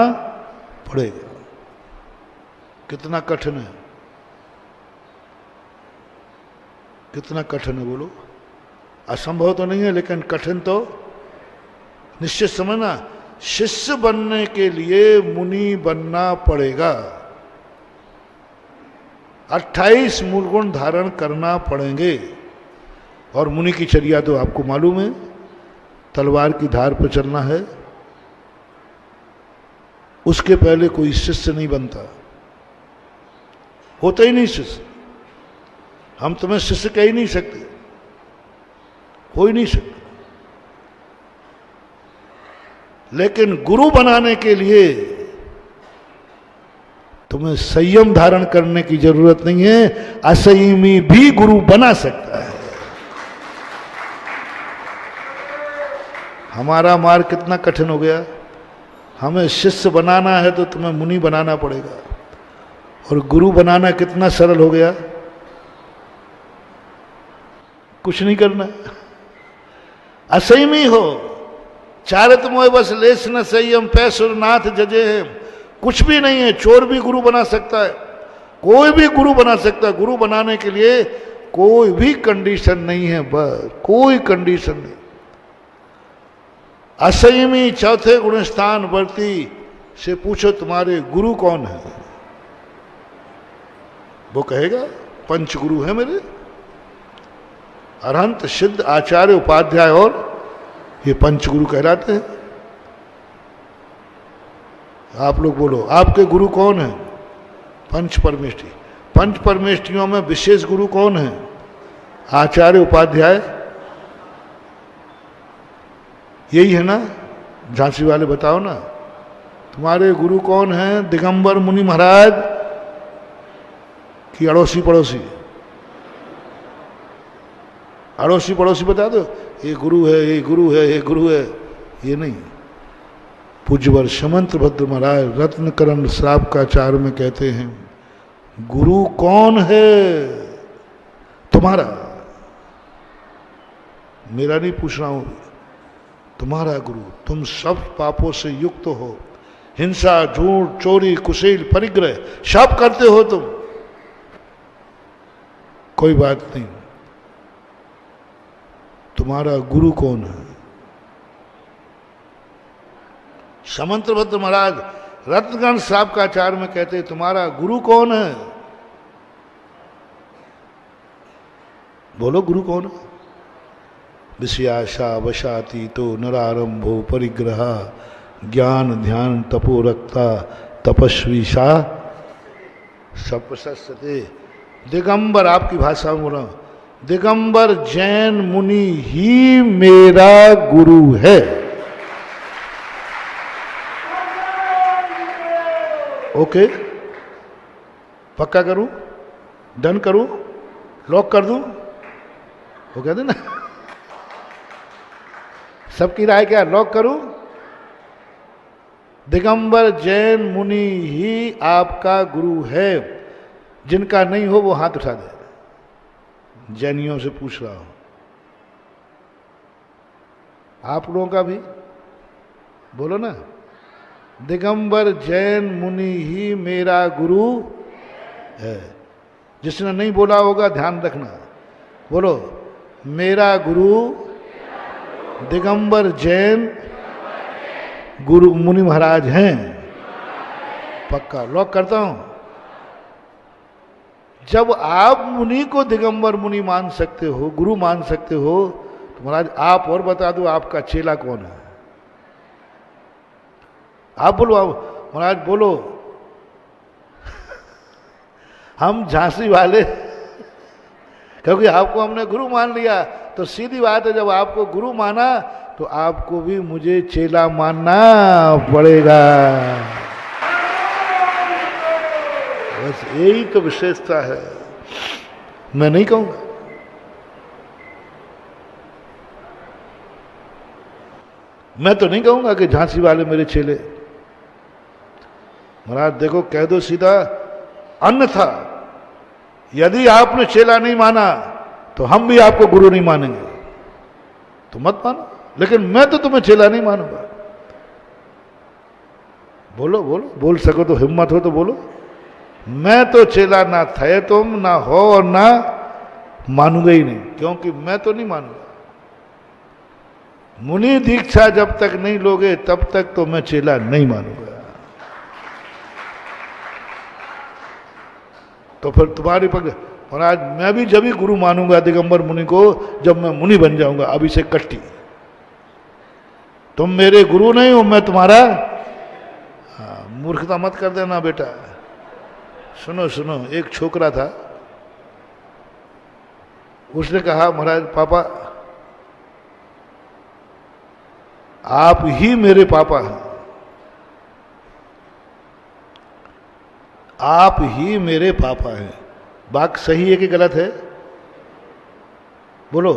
[SPEAKER 2] पड़ेगा। कितना कठिन है, कितना कठिन है बोलो। असंभव तो नहीं है, लेकिन कठिन तो निश्चित समझना। शिष्य बनने के लिए मुनि बनना पड़ेगा, 28 मूल गुण धारण करना पड़ेंगे। और मुनि की चर्या तो आपको मालूम है, तलवार की धार पर चलना है। उसके पहले कोई शिष्य नहीं बनता, होता ही नहीं शिष्य। हम तुम्हें शिष्य कह ही नहीं सकते, हो ही नहीं सकता। लेकिन गुरु बनाने के लिए तुम्हें संयम धारण करने की जरूरत नहीं है। असंयमी भी गुरु बना सकता है। हमारा मार्ग कितना कठिन हो गया। हमें शिष्य बनाना है तो तुम्हें मुनि बनाना पड़ेगा, और गुरु बनाना कितना सरल हो गया। कुछ नहीं करना, असंयमी हो। चारित मोह बस लेस न संयम, पैसुरनाथ जजे है। कुछ भी नहीं है। चोर भी गुरु बना सकता है, कोई भी गुरु बना सकता है। गुरु बनाने के लिए कोई भी कंडीशन नहीं है, बस कोई कंडीशन नहीं। असंयमी 4थे गुण स्थान वर्ती से पूछो तुम्हारे गुरु कौन है, वो कहेगा 5 गुरु है मेरे, अरहंत, सिद्ध, आचार्य, उपाध्याय, और ये 5 गुरु कहलाते हैं। आप लोग बोलो आपके गुरु कौन है? 5 परमेष्ठी। 5 परमेष्ठियों में विशेष गुरु कौन है? आचार्य, उपाध्याय, यही है ना? झांसी वाले बताओ ना, तुम्हारे गुरु कौन हैं? दिगंबर मुनि महाराज कि अड़ोसी पड़ोसी? अड़ोसी पड़ोसी बता दो, ये गुरु है, ये गुरु है, ये गुरु है। ये नहीं। पूज्यवर समंत भद्र महाराज रत्नकरण श्राप का चार में कहते हैं, गुरु कौन है तुम्हारा? मेरा नहीं पूछ रहा हूं, तुम्हारा गुरु। तुम सब पापों से युक्त हो, हिंसा, झूठ, चोरी, कुशल, परिग्रह सब करते हो तुम। कोई बात नहीं, तुम्हारा गुरु कौन है? समंतभद्र महाराज रत्नगण श्राप का चार में कहते तुम्हारा गुरु कौन है? बोलो गुरु कौन है? विषयाशा वशाती तो नरारंभो परिग्रह ज्ञान ध्यान तपो रक्ता तपस्वी सा सपसते। दिगंबर, आपकी भाषा में बोला, दिगंबर जैन मुनि ही मेरा गुरु है। ओके, पक्का करूं? डन करूं? लॉक कर दूं? वो कहते ना, सबकी राय क्या? लॉक करूं? दिगंबर जैन मुनि ही आपका गुरु है। जिनका नहीं हो वो हाथ उठा दे। जैनियों से पूछ रहा हूं, आप लोगों का भी बोलो ना। दिगंबर जैन मुनि ही मेरा गुरु है। जिसने नहीं बोला होगा ध्यान रखना, बोलो, मेरा गुरु दिगंबर जैन गुरु मुनि महाराज हैं। पक्का लॉक करता हूं। जब आप मुनि को दिगंबर मुनि मान सकते हो, गुरु मान सकते हो, तो महाराज आप और बता दो, आपका चेला कौन है? आप बोलो, आप महाराज बोलो। हम झांसी वाले, क्योंकि आपको हमने गुरु मान लिया, तो सीधी बात है, जब आपको गुरु माना तो आपको भी मुझे चेला मानना पड़ेगा। बस यही तो विशेषता है। मैं नहीं कहूंगा, मैं तो नहीं कहूंगा कि झांसी वाले मेरे चेले। महाराज देखो, कह दो सीधा, अन्यथा यदि आपने चेला नहीं माना तो हम भी आपको गुरु नहीं मानेंगे, तो मत मानो। लेकिन मैं तो तुम्हें चेला नहीं मानूंगा। बोलो बोलो, बोल सको तो, हिम्मत हो तो बोलो। मैं तो चेला ना थे तुम, ना हो और ना मानूंगा ही नहीं, क्योंकि मैं तो नहीं मानूंगा। मुनि दीक्षा जब तक नहीं लोगे तब तक तो मैं चेला नहीं मानूंगा। तो फिर तुम्हारी पग, महाराज मैं भी जब ही गुरु मानूंगा दिगंबर मुनि को जब मैं मुनि बन जाऊंगा। अभी से कट्टी, तुम मेरे गुरु नहीं हो, मैं तुम्हारा। मूर्खता मत कर देना बेटा। सुनो सुनो, एक छोकरा था, उसने कहा महाराज पापा आप ही मेरे पापा हैं, आप ही मेरे पापा हैं। बात सही है कि गलत है? बोलो,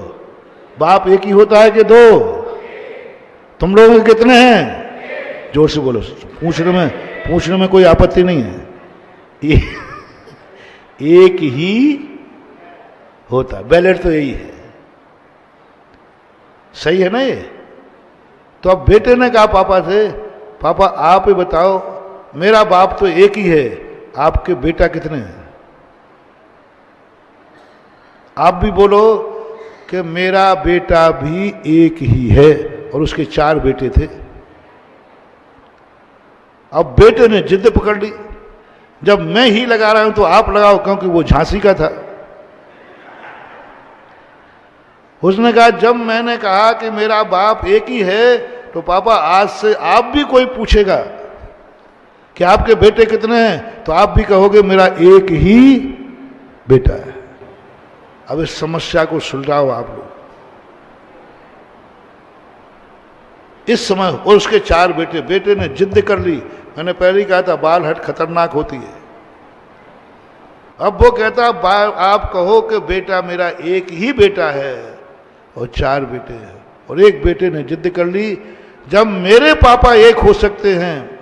[SPEAKER 2] बाप एक ही होता है कि दो? तुम लोग कितने हैं? जोर से बोलो, पूछने में कोई आपत्ति नहीं है। एक ही होता, बैलेट तो यही है। सही है ना ये? तो अब बेटे ने कहा पापा से, पापा आप ही बताओ, मेरा बाप तो एक ही है, आपके बेटा कितने हैं? आप भी बोलो कि मेरा बेटा भी एक ही है, और उसके 4 बेटे थे। अब बेटे ने जिद पकड़ ली, जब मैं ही लगा रहा हूं तो आप लगाओ, क्योंकि वो झांसी का था। उसने कहा जब मैंने कहा कि मेरा बाप एक ही है, तो पापा आज से आप भी कोई पूछेगा कि आपके बेटे कितने हैं, तो आप भी कहोगे मेरा एक ही बेटा है। अब इस समस्या को सुलझाओ आप लोग। इस समय, और उसके 4 बेटे, बेटे ने जिद कर ली। मैंने पहले ही कहा था बाल हट खतरनाक होती है। अब वो कहता आप कहो कि बेटा मेरा एक ही बेटा है और 4 बेटे हैं, और एक बेटे ने जिद कर ली, जब मेरे पापा एक हो सकते हैं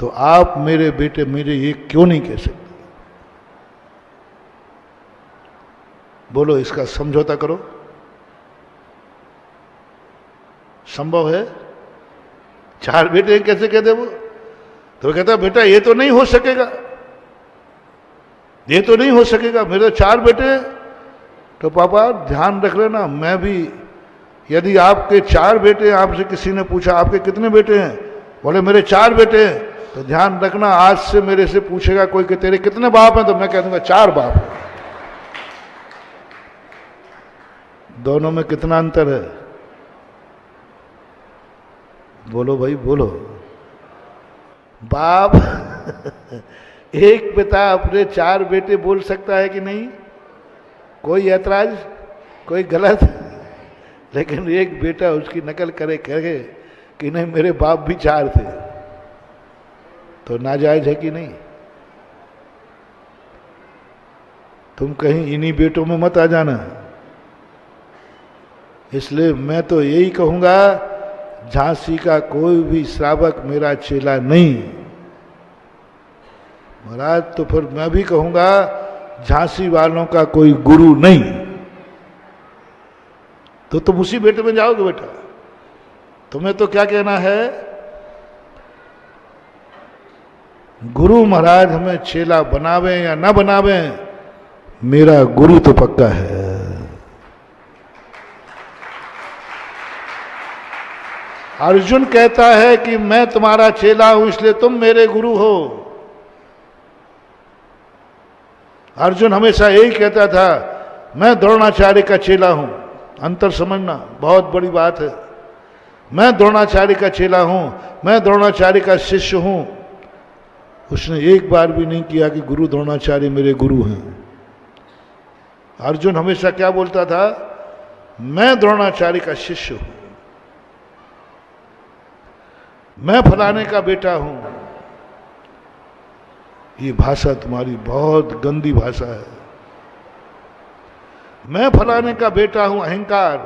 [SPEAKER 2] तो आप मेरे बेटे मेरे एक क्यों नहीं कह सकते? बोलो, इसका समझौता करो। संभव है? 4 बेटे कैसे कह दे वो? तो कहता बेटा ये तो नहीं हो सकेगा, ये तो नहीं हो सकेगा, मेरे 4 बेटे। तो पापा ध्यान रख लेना, मैं भी, यदि आपके 4 बेटे, आपसे किसी ने पूछा आपके कितने बेटे हैं, बोले मेरे 4 बेटे हैं, तो ध्यान रखना आज से मेरे से पूछेगा कोई कि तेरे कितने बाप हैं, तो मैं कह दूंगा 4 बाप हैं। दोनों में कितना अंतर है? बोलो भाई बोलो। बाप एक पिता अपने 4 बेटे बोल सकता है कि नहीं? कोई ऐतराज, कोई गलत? लेकिन एक बेटा उसकी नकल करे कहे कि नहीं मेरे बाप भी 4 थे, तो नाजायज है कि नहीं? तुम कहीं इन्हीं बेटों में मत आ जाना। इसलिए मैं तो यही कहूंगा, झांसी का कोई भी श्रावक मेरा चेला नहीं। महाराज तो फिर मैं भी कहूंगा, झांसी वालों का कोई गुरु नहीं। तो तुम उसी बेटे में जाओगे बेटा। तुम्हें तो क्या कहना है, गुरु महाराज हमें चेला बनावे या ना बनावे, मेरा गुरु तो पक्का है। अर्जुन कहता है कि मैं तुम्हारा चेला हूं इसलिए तुम मेरे गुरु हो। अर्जुन हमेशा यही कहता था, मैं द्रोणाचार्य का चेला हूं। अंतर समझना, बहुत बड़ी बात है। मैं द्रोणाचार्य का चेला हूं, मैं द्रोणाचार्य का शिष्य हूं। उसने एक बार भी नहीं किया कि गुरु द्रोणाचार्य मेरे गुरु हैं। अर्जुन हमेशा क्या बोलता था, मैं द्रोणाचार्य का शिष्य हूं, मैं फलाने का बेटा हूं। ये भाषा तुम्हारी बहुत गंदी भाषा है। मैं फलाने का बेटा हूं, अहंकार।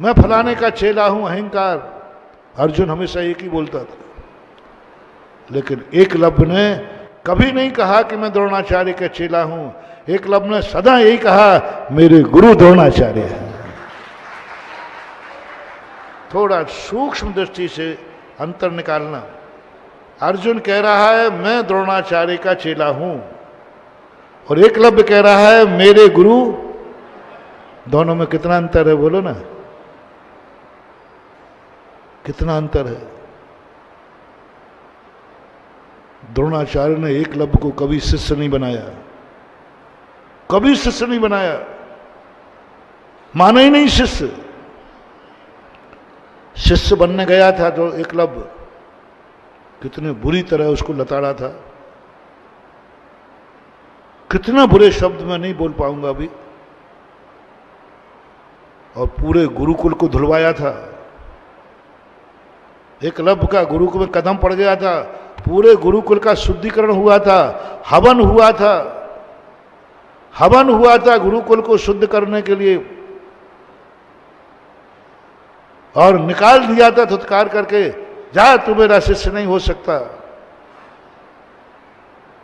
[SPEAKER 2] मैं फलाने का चेला हूं, अहंकार। अर्जुन हमेशा एक ही बोलता था। लेकिन एकलव्य ने कभी नहीं कहा कि मैं द्रोणाचार्य का चेला हूं। एकलव्य ने सदा यही कहा, मेरे गुरु द्रोणाचार्य हैं। थोड़ा सूक्ष्म दृष्टि से अंतर निकालना। अर्जुन कह रहा है मैं द्रोणाचार्य का चेला हूं, और एकलव्य कह रहा है मेरे गुरु। दोनों में कितना अंतर है बोलो ना, कितना अंतर है। द्रोणाचार्य ने एकलव्य को कभी शिष्य नहीं बनाया, कभी शिष्य नहीं बनाया, माना ही नहीं शिष्य। शिष्य बनने गया था जो एकलव्य, कितने बुरी तरह उसको लताड़ा था। कितना बुरे शब्द मैं नहीं बोल पाऊंगा अभी। और पूरे गुरुकुल को धुलवाया था। एकलव्य का गुरुकुल में कदम पड़ गया था, पूरे गुरुकुल का शुद्धिकरण हुआ था, हवन हुआ था। हवन हुआ था गुरुकुल को शुद्ध करने के लिए, और निकाल दिया था धुतकार करके, जा तू मेरा शिष्य नहीं हो सकता।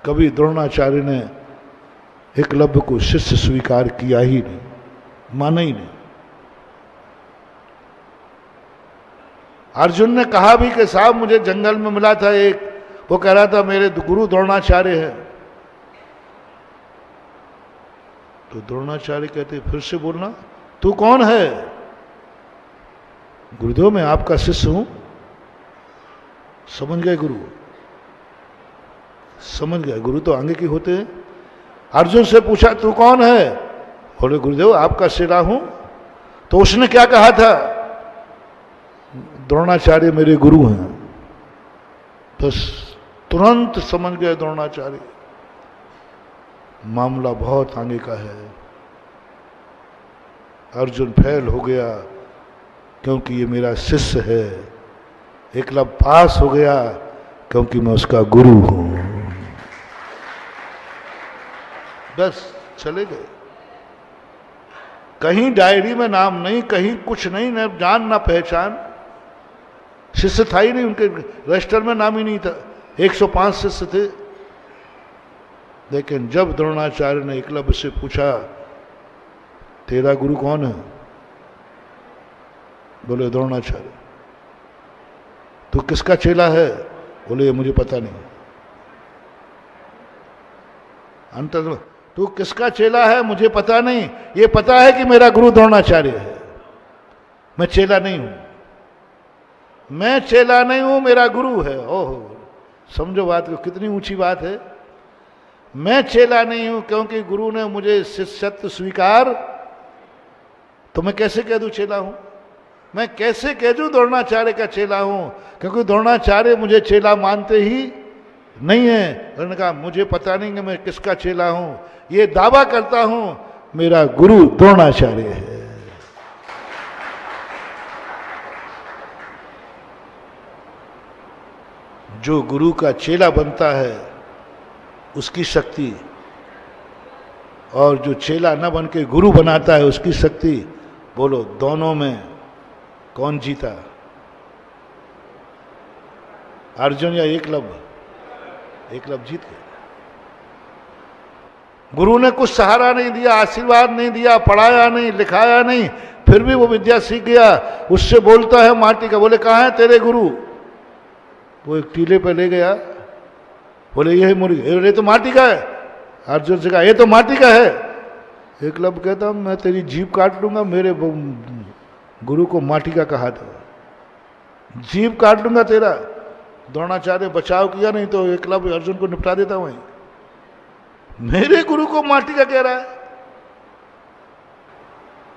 [SPEAKER 2] कभी द्रोणाचार्य ने एकलव्य को शिष्य स्वीकार किया ही नहीं, माना ही नहीं। अर्जुन ने कहा भी कि साहब मुझे जंगल में मिला था एक, वो कह रहा था मेरे गुरु द्रोणाचार्य है। तो द्रोणाचार्य कहते फिर से बोलना, तू कौन है? गुरुदेव मैं आपका शिष्य हूं। समझ गए गुरु, समझ गए। गुरु तो आगे की होते हैं। अर्जुन से पूछा तू कौन है? बोले गुरुदेव आपका चेला हूं। तो उसने क्या कहा था? द्रोणाचार्य मेरे गुरु हैं। बस तुरंत समझ गए द्रोणाचार्य, मामला बहुत आगे का है। अर्जुन फेल हो गया, क्योंकि ये मेरा शिष्य है। एकलव्य पास हो गया क्योंकि मैं उसका गुरु हूं। बस चले गए। कहीं डायरी में नाम नहीं, कहीं कुछ नहीं, न जान ना पहचान। शिष्य था ही नहीं, उनके रजिस्टर में नाम ही नहीं था। 105 शिष्य थे। लेकिन जब द्रोणाचार्य ने एकलव्य से पूछा, तेरा गुरु कौन है? बोले द्रोणाचार्य। तू किसका चेला है? बोले मुझे पता नहीं। अंतर, तू किसका चेला है? मुझे पता नहीं। ये पता है कि मेरा गुरु द्रोणाचार्य है। मैं चेला नहीं हूं, मैं चेला नहीं हूं, मेरा गुरु है। ओहो, समझो बात को, कितनी ऊंची बात है। मैं चेला नहीं हूं क्योंकि गुरु ने मुझे शिष्यत्व स्वीकार, तो मैं कैसे कह दूं चेला हूं? मैं कैसे कह दूं द्रोणाचार्य का चेला हूं? क्योंकि द्रोणाचार्य मुझे चेला मानते ही नहीं है। उन्होंने कहा मुझे पता नहीं कि मैं किसका चेला हूं, ये दावा करता हूं मेरा गुरु द्रोणाचार्य है। जो गुरु का चेला बनता है उसकी शक्ति, और जो चेला न बन के गुरु बनाता है उसकी शक्ति, बोलो दोनों में कौन जीता? अर्जुन या एकलव्य? एकलव्य जीत गया। गुरु ने कुछ सहारा नहीं दिया, आशीर्वाद नहीं दिया, पढ़ाया नहीं, लिखाया नहीं, फिर भी वो विद्या सीख गया। उससे बोलता है माटी का, बोले कहाँ है तेरे गुरु? वो एक टीले पे ले गया, बोले ये मुर्गी, ये तो माटी का है। अर्जुन से कहा ये तो माटी का है। एकलव्य कहता मैं तेरी जीभ काट लूंगा, मेरे गुरु को माटी का कहा था, जीभ काट लूंगा तेरा। द्रोणाचार्य बचाव किया, नहीं तो एकलव्य अर्जुन को निपटा देता वहीं। मेरे गुरु को माटी का कह रहा है।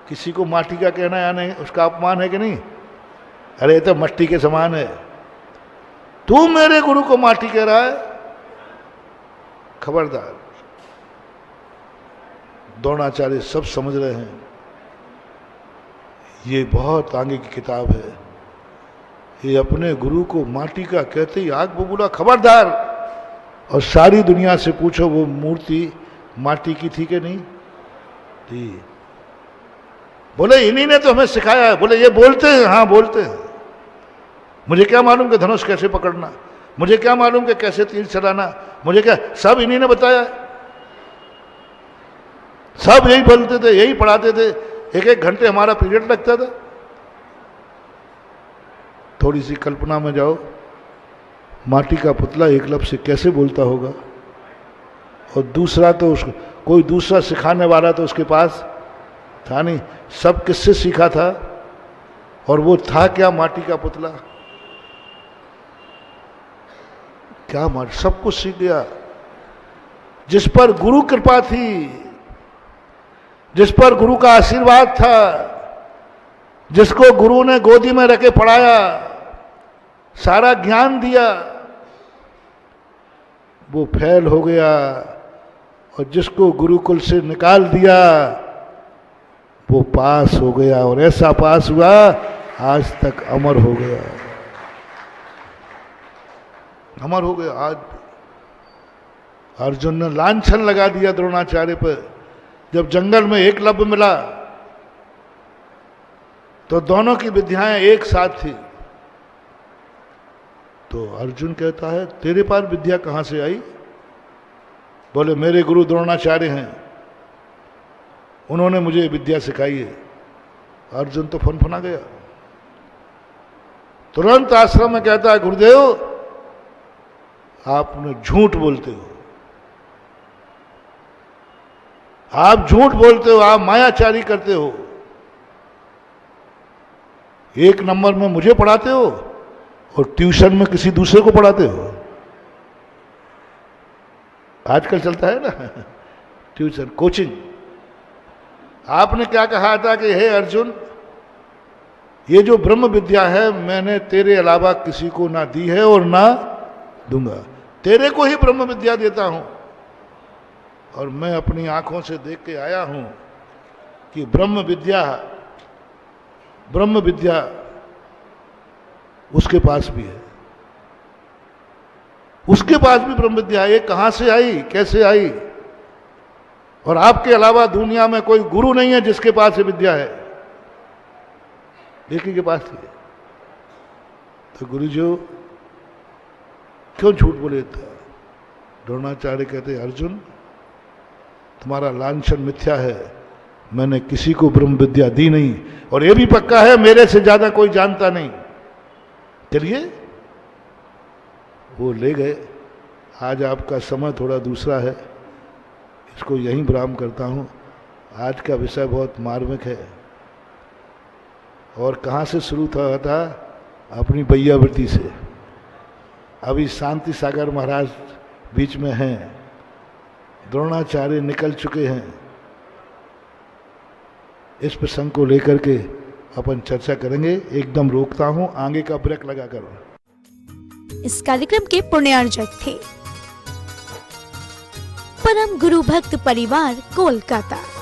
[SPEAKER 2] किसी को माटी का कहना या नहीं, उसका अपमान है कि नहीं? अरे ये तो मट्टी के समान है, तू मेरे गुरु को माटी कह रहा है? खबरदार। द्रोणाचार्य सब समझ रहे हैं, ये बहुत आगे की किताब है। ये अपने गुरु को माटी का कहते ही आग बबूला, खबरदार। और सारी दुनिया से पूछो वो मूर्ति माटी की थी कि नहीं थी? बोले इन्हीं ने तो हमें सिखाया है। बोले ये बोलते हैं? हाँ बोलते हैं। मुझे क्या मालूम कि धनुष कैसे पकड़ना, मुझे क्या मालूम कि कैसे तीर चलाना, मुझे क्या, सब इन्हीं ने बताया। सब यही बोलते थे, यही पढ़ाते थे। 1-1 घंटे हमारा पीरियड लगता था। थोड़ी सी कल्पना में जाओ, माटी का पुतला एकलव्य से कैसे बोलता होगा। और दूसरा तो उसको कोई दूसरा सिखाने वाला तो उसके पास था नहीं, सब किससे सीखा था? और वो था क्या? माटी का पुतला। क्या मार, सब कुछ सीख गया। जिस पर गुरु कृपा थी, जिस पर गुरु का आशीर्वाद था, जिसको गुरु ने गोदी में रखे पढ़ाया, सारा ज्ञान दिया, वो फेल हो गया। और जिसको गुरुकुल से निकाल दिया वो पास हो गया, और ऐसा पास हुआ आज तक अमर हो गया। अमर हो गया। आज अर्जुन ने लांछन लगा दिया द्रोणाचार्य पर। जब जंगल में एकलव्य मिला तो दोनों की विद्याएं एक साथ थी। तो अर्जुन कहता है तेरे पास विद्या कहां से आई? बोले मेरे गुरु द्रोणाचार्य हैं, उन्होंने मुझे विद्या सिखाई है। अर्जुन तो फनफना गया। तुरंत आश्रम में कहता है गुरुदेव आपने झूठ बोलते हो, आप झूठ बोलते हो, आप मायाचारी करते हो। 1 नंबर में मुझे पढ़ाते हो और ट्यूशन में किसी दूसरे को पढ़ाते हो। आजकल चलता है ना ट्यूशन, कोचिंग। आपने क्या कहा था कि हे अर्जुन, ये जो ब्रह्म विद्या है मैंने तेरे अलावा किसी को ना दी है और ना दूंगा। तेरे को ही ब्रह्म विद्या देता हूं। और मैं अपनी आंखों से देख के आया हूं कि ब्रह्म विद्या उसके पास भी है, उसके पास भी ब्रह्म विद्या है। ये कहां से आई, कैसे आई? और आपके अलावा दुनिया में कोई गुरु नहीं है जिसके पास ये विद्या है, एक ही के पास है। तो गुरु जी क्यों झूठ बोले था? द्रोणाचार्य कहते, अर्जुन तुम्हारा लांछन मिथ्या है, मैंने किसी को ब्रह्म विद्या दी नहीं, और यह भी पक्का है मेरे से ज्यादा कोई जानता नहीं। चलिए, वो ले गए। आज आपका समय थोड़ा दूसरा है, इसको यहीं विराम करता हूं। आज का विषय बहुत मार्मिक है। और कहाँ से शुरू था? अपनी बैयावृत्ति से। अभी शांति सागर महाराज बीच में हैं, द्रोणाचार्य निकल चुके हैं। इस प्रसंग को लेकर के अपन चर्चा करेंगे। एकदम रोकता हूं, आगे का ब्रेक लगाकर।
[SPEAKER 1] इस कार्यक्रम के पुण्यार्जक थे परम गुरु भक्त परिवार, कोलकाता।